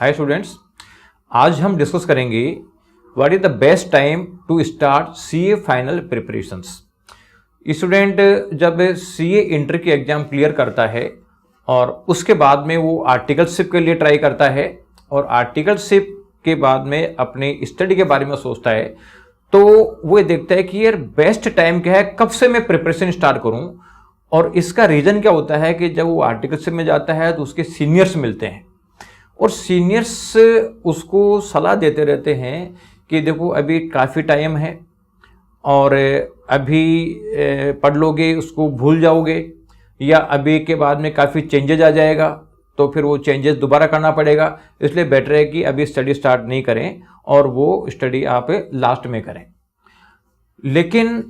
Hi students, आज हम discuss करेंगे what is the best time to start CA final preparations. Student जब CA inter की exam clear करता है और उसके बाद में वो आर्टिकलशिप के लिए ट्राई करता है और आर्टिकलशिप के बाद में अपने स्टडी के बारे में सोचता है, तो वो देखता है कि यार बेस्ट टाइम क्या है, कब से मैं प्रिपरेशन स्टार्ट करूं। और इसका रीजन क्या होता है कि जब वो आर्टिकलशिप में जाता है तो उसके सीनियर्स मिलते हैं और सीनियर्स उसको सलाह देते रहते हैं कि देखो अभी काफ़ी टाइम है और अभी पढ़ लोगे उसको भूल जाओगे, या अभी के बाद में काफ़ी चेंजेज आ जाएगा तो फिर वो चेंजेस दोबारा करना पड़ेगा, इसलिए बेटर है कि अभी स्टडी स्टार्ट नहीं करें और वो स्टडी आप लास्ट में करें। लेकिन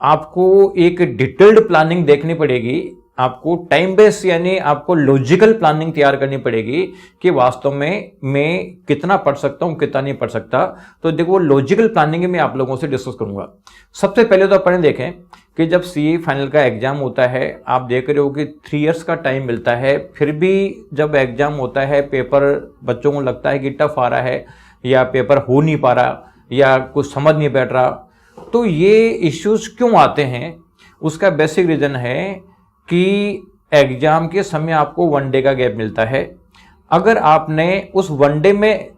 आपको एक डिटेल्ड प्लानिंग देखनी पड़ेगी, आपको टाइम बेस यानी आपको लॉजिकल प्लानिंग तैयार करनी पड़ेगी कि वास्तव में मैं कितना पढ़ सकता हूं, कितना नहीं पढ़ सकता। तो देखो लॉजिकल प्लानिंग में आप लोगों से डिस्कस करूंगा। सबसे पहले तो अपन देखें कि जब सीए फाइनल का एग्जाम होता है, आप देख रहे हो कि 3 इयर्स का टाइम मिलता है, फिर भी जब एग्जाम होता है पेपर बच्चों को लगता है कि टफ आ रहा है या पेपर हो नहीं पा रहा या कुछ समझ नहीं बैठ रहा। तो ये इश्यूज क्यों आते हैं, उसका बेसिक रीजन है कि एग्जाम के समय आपको 1 डे का गैप मिलता है। अगर आपने उस 1 डे में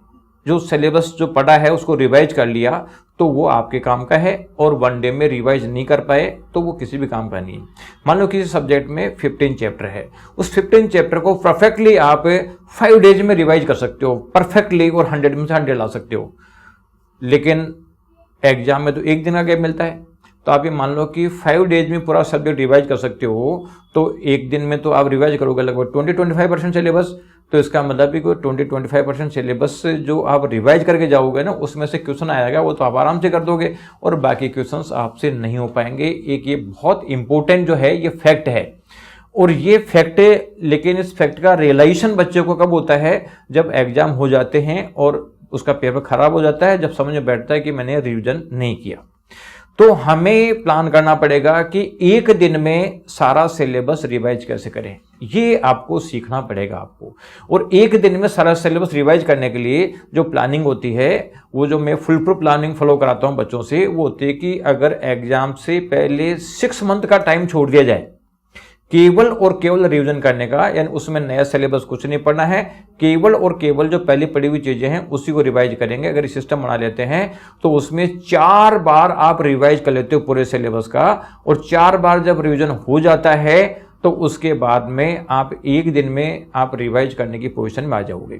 जो सिलेबस जो पढ़ा है उसको रिवाइज कर लिया तो वो आपके काम का है, और 1 डे में रिवाइज नहीं कर पाए तो वो किसी भी काम का नहीं है। मान लो किसी सब्जेक्ट में 15 चैप्टर है, उस 15 चैप्टर को परफेक्टली आप 5 डेज में रिवाइज कर सकते हो परफेक्टली और 100 में से 100 ला सकते हो। लेकिन एग्जाम में तो 1 दिन का गैप मिलता है, तो आप ये मान लो कि 5 डेज में पूरा सब्जेक्ट रिवाइज कर सकते हो, तो 1 दिन में तो आप रिवाइज करोगे लगभग 20-25% सिलेबस। तो इसका मतलब कि 20-25% सिलेबस जो आप रिवाइज करके जाओगे ना, उसमें से क्वेश्चन आएगा वो तो आप आराम से कर दोगे और बाकी क्वेश्चंस आपसे नहीं हो पाएंगे। एक ये बहुत इंपॉर्टेंट जो है ये फैक्ट है, और ये फैक्ट है। लेकिन इस फैक्ट का रियलाइजेशन बच्चे को कब होता है, जब एग्जाम हो जाते हैं और उसका पेपर खराब हो जाता है, जब समझ में बैठता है कि मैंने रिविजन नहीं किया। तो हमें प्लान करना पड़ेगा कि 1 दिन में सारा सिलेबस रिवाइज कैसे करें, ये आपको सीखना पड़ेगा आपको। और 1 दिन में सारा सिलेबस रिवाइज करने के लिए जो प्लानिंग होती है, वो जो मैं फुल प्रूफ प्लानिंग फॉलो कराता हूं बच्चों से, वो होती है कि अगर एग्जाम से पहले 6 मंथ का टाइम छोड़ दिया जाए केवल और केवल रिवीजन करने का, यानी उसमें नया सिलेबस कुछ नहीं पढ़ना है, केवल और केवल जो पहले पढ़ी हुई चीजें हैं उसी को रिवाइज करेंगे। अगर ये सिस्टम बना लेते हैं तो उसमें 4 बार आप रिवाइज कर लेते हो पूरे सिलेबस का, और 4 बार जब रिवीजन हो जाता है तो उसके बाद में आप 1 दिन में आप रिवाइज करने की पोजीशन में आ जाओगे।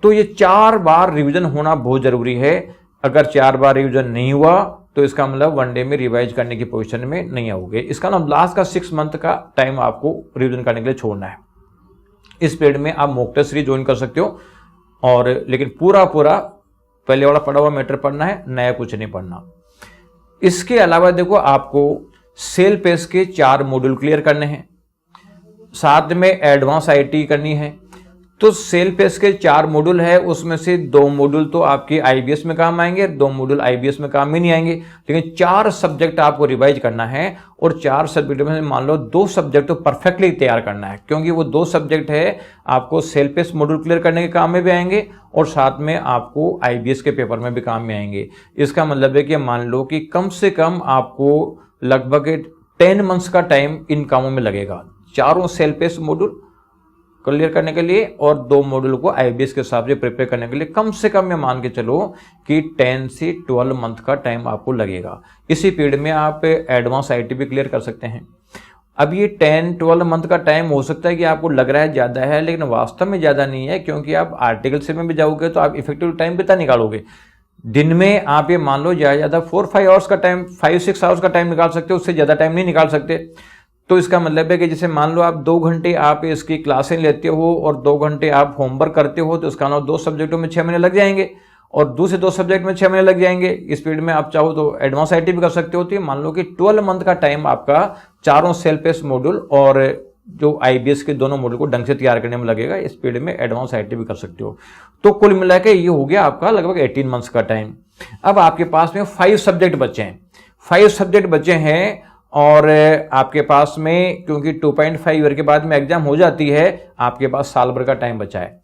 तो ये 4 बार रिवीजन होना बहुत जरूरी है। अगर 4 बार रिवीजन नहीं हुआ तो इसका मतलब 1 डे में रिवाइज करने की पोजीशन में नहीं आओगे। इसका मतलब लास्ट का 6 मंथ का टाइम आपको रिवीजन करने के लिए छोड़ना है। इस पीरियड में आप मॉक टेस्ट सीरीज ज्वाइन कर सकते हो, और लेकिन पूरा पहले वाला पढ़ा हुआ मैटर पढ़ना है, नया कुछ नहीं पढ़ना। इसके अलावा देखो आपको सेल पेस के 4 मॉड्यूल क्लियर करने हैं, साथ में एडवांस आईटी करनी है। तो सेल पेस के 4 मॉड्यूल है, उसमें से 2 मॉड्यूल तो आपके आईबीएस में काम आएंगे, 2 मॉड्यूल आईबीएस में काम ही नहीं आएंगे। लेकिन 4 सब्जेक्ट आपको रिवाइज करना है, और 4 सब्जेक्ट में मान लो 2 सब्जेक्ट तो परफेक्टली तैयार करना है, क्योंकि वो 2 सब्जेक्ट है आपको सेल पेस मॉड्यूल क्लियर करने के काम में भी आएंगे और साथ में आपको आईबीएस के पेपर में भी काम में आएंगे। इसका मतलब है कि मान लो कि कम से कम आपको लगभग 10 मंथ्स का टाइम इन कामों में लगेगा, 4 सेल पेस मॉड्यूल क्लियर करने के लिए और 2 मॉड्यूल को आईबीएस के हिसाब से प्रिपेयर करने के लिए। कम से कम मैं मान के चलो कि 10 से 12 मंथ का टाइम आपको लगेगा। इसी पीरियड में आप एडवांस आईटी भी क्लियर कर सकते हैं। अब ये 10-12 मंथ का टाइम हो सकता है कि आपको लग रहा है ज्यादा है, लेकिन वास्तव में ज्यादा नहीं है, क्योंकि आप आर्टिकल से में भी जाओगे तो आप इफेक्टिव टाइम कितना निकालोगे। दिन में आप ये मान लो ज्यादा 4-5 आवर्स का टाइम, 5-6 आवर्स का टाइम निकाल सकते हो, उससे ज्यादा टाइम नहीं निकाल सकते। तो इसका मतलब है कि जैसे मान लो आप 2 घंटे आप इसकी क्लासें लेते हो और 2 घंटे आप होमवर्क करते हो, तो इसका मतलब 2 सब्जेक्टों में 6 महीने लग जाएंगे, और दूसरे 2 सब्जेक्ट में 6 महीने लग जाएंगे। इस पीरियड में आप चाहो तो एडवांस आईटी भी कर सकते हो। तो मान लो कि 12 मंथ का टाइम आपका 4 सेल पेस मॉड्यूल और जो आईबीएस के दोनों मॉड्यूल को ढंग से तैयार करने में लगेगा। इस पीरियड में एडवांस आईटी भी कर सकते हो। तो कुल मिला के ये हो गया आपका लगभग 18 मंथ्स का टाइम। अब आपके पास में 5 सब्जेक्ट बचे हैं, 5 सब्जेक्ट बचे हैं, और आपके पास में क्योंकि 2.5 ईयर के बाद में एग्जाम हो जाती है, आपके पास साल भर का टाइम बचा है।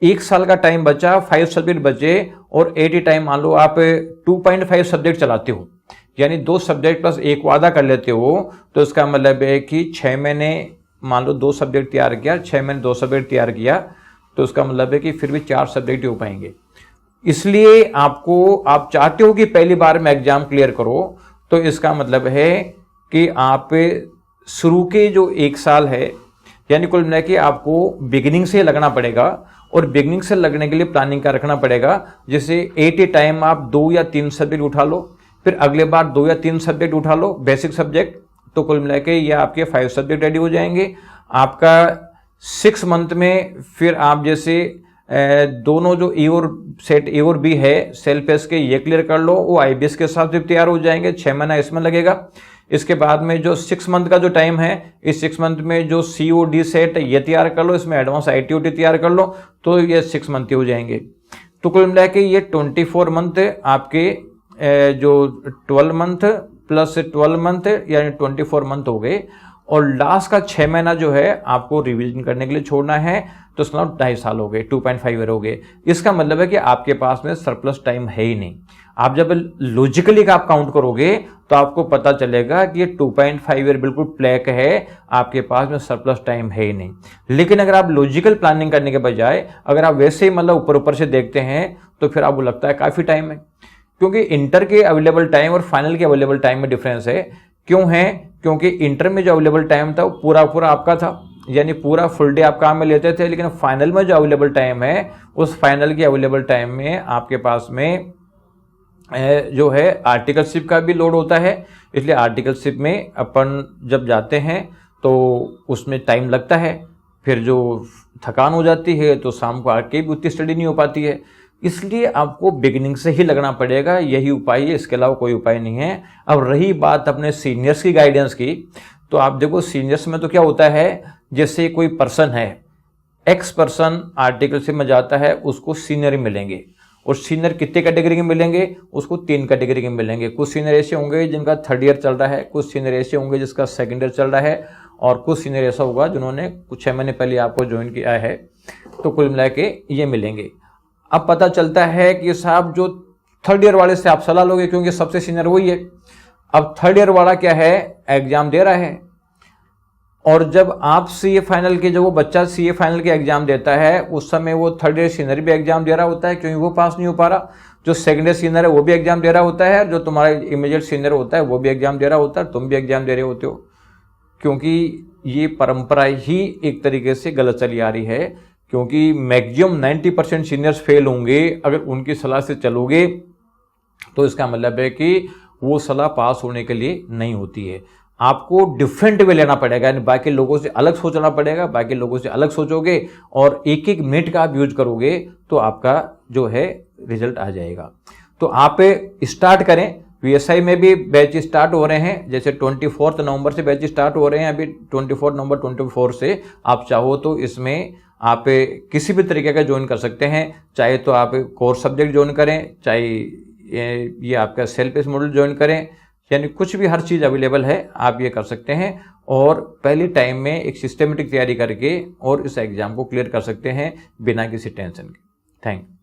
1 साल का टाइम बचा, 5 सब्जेक्ट बचे और 80 टाइम मान लो आप 2.5 सब्जेक्ट चलाते हो, यानी 2 सब्जेक्ट प्लस एक वादा कर लेते हो, तो इसका मतलब है कि 6 महीने मान लो 2 सब्जेक्ट तैयार किया, 6 महीने 2 सब्जेक्ट तैयार किया, तो इसका मतलब है कि फिर भी 4 सब्जेक्ट ही हो पाएंगे। इसलिए आप चाहते हो कि पहली बार में एग्जाम क्लियर करो, तो इसका मतलब है कि आप शुरू के जो 1 साल है, यानी कुल मिला के आपको बिगिनिंग से लगना पड़ेगा, और बिगिनिंग से लगने के लिए प्लानिंग का रखना पड़ेगा। जैसे 80 टाइम आप 2 या 3 सब्जेक्ट उठा लो, फिर अगले बार 2 या 3 सब्जेक्ट उठा लो बेसिक सब्जेक्ट, तो कुल मिला के ये आपके 5 सब्जेक्ट रेडी हो जाएंगे। आपका 6 मंथ में फिर आप जैसे दोनों जो ए और सेट ए और बी है सेल्फ एस के, ये क्लियर कर लो, वो आईबीएस के साथ भी तैयार हो जाएंगे, 6 महीना इसमें लगेगा। इसके बाद में जो 6 मंथ का जो टाइम है, इस 6 मंथ में जो सीओडी सेट ये तैयार कर लो, इसमें एडवांस आईटीओटी तैयार कर लो, तो ये 6 मंथ हो जाएंगे। तो कुल मिला के ये 24 मंथ आपके जो 12 मंथ प्लस 12 मंथ यानी 24 मंथ हो गए, और लास्ट का 6 महीना जो है आपको रिवीजन करने के लिए छोड़ना है, तो इसका 2.5 साल हो गए, 2.5 ईयर हो गए। इसका मतलब है कि आपके पास में सरप्लस टाइम है ही नहीं। आप जब लॉजिकली का आप काउंट करोगे तो आपको पता चलेगा कि ये 2.5 ईयर बिल्कुल ब्लैक है, आपके पास में सरप्लस टाइम है ही नहीं। लेकिन अगर आप लॉजिकल प्लानिंग करने के बजाय अगर आप वैसे ही मतलब ऊपर ऊपर से देखते हैं, तो फिर आपको लगता है काफी टाइम है, क्योंकि इंटर के अवेलेबल टाइम और फाइनल के अवेलेबल टाइम में डिफरेंस है। क्यों है? क्योंकि इंटर में जो अवेलेबल टाइम था वो पूरा पूरा आपका था, यानी पूरा फुल डे आप काम में लेते थे, लेकिन फाइनल में जो अवेलेबल टाइम है, उस फाइनल के अवेलेबल टाइम में आपके पास में जो है आर्टिकलशिप का भी लोड होता है। इसलिए आर्टिकलशिप में अपन जब जाते हैं तो उसमें टाइम लगता है, फिर जो थकान हो जाती है तो शाम को आके भी उतनी स्टडी नहीं हो पाती है। इसलिए आपको बिगिनिंग से ही लगना पड़ेगा, यही उपाय है, इसके अलावा कोई उपाय नहीं है। अब रही बात अपने सीनियर्स की गाइडेंस की, तो आप देखो सीनियर्स में तो क्या होता है, जैसे कोई पर्सन है, एक्स पर्सन आर्टिकलशिप में जाता है, उसको सीनियर मिलेंगे, और सीनियर कितने कैटेगरी के मिलेंगे, उसको 3 कैटेगरी के मिलेंगे। कुछ सीनियर ऐसे होंगे जिनका 3rd ईयर चल रहा है, कुछ सीनियर ऐसे होंगे जिसका 2nd ईयर चल रहा है, और कुछ सीनियर ऐसा होगा जिन्होंने कुछ 6 महीने पहले आपको ज्वाइन किया है। तो कुल मिला के ये मिलेंगे। अब पता चलता है कि साहब जो 3rd ईयर वाले से आप सलाह लोगे, क्योंकि सबसे सीनियर वही है। अब 3rd ईयर वाला क्या है, एग्जाम दे रहा है, और जब आप सीए फाइनल के, जब वो बच्चा सीए फाइनल के एग्जाम देता है, उस समय वो 3rd ईयर सीनियर भी एग्जाम दे रहा होता है, क्योंकि वो पास नहीं हो पा रहा। जो 2nd ईयर सीनियर है वो भी एग्जाम दे रहा होता है, जो तुम्हारा इमीडिएट सीनियर होता है वो भी एग्जाम दे रहा होता है, तुम भी एग्जाम दे रहे होते हो। क्योंकि ये परंपरा ही एक तरीके से गलत चली आ रही है, क्योंकि मैक्सिमम 90% सीनियर्स फेल होंगे। अगर उनकी सलाह से चलोगे तो इसका मतलब है कि वो सलाह पास होने के लिए नहीं होती है। आपको डिफरेंट वे लेना पड़ेगा, यानी बाकी लोगों से अलग सोचना पड़ेगा। बाकी लोगों से अलग सोचोगे और एक एक मिनट का आप यूज करोगे तो आपका जो है रिजल्ट आ जाएगा। तो आप स्टार्ट करें। वीएसआई में भी बैच स्टार्ट हो रहे हैं, जैसे 24 नवंबर से बैच स्टार्ट हो रहे हैं। अभी 24 नवंबर 24 से आप चाहो तो इसमें आप किसी भी तरीके का ज्वाइन कर सकते हैं। चाहे तो आप कोर्स सब्जेक्ट ज्वाइन करें, चाहे ये आपका सेल्फ बेस्ड मॉडल ज्वाइन करें, यानी कुछ भी, हर चीज़ अवेलेबल है, आप ये कर सकते हैं। और पहले टाइम में एक सिस्टमेटिक तैयारी करके और इस एग्जाम को क्लियर कर सकते हैं बिना किसी टेंशन के। Thank you.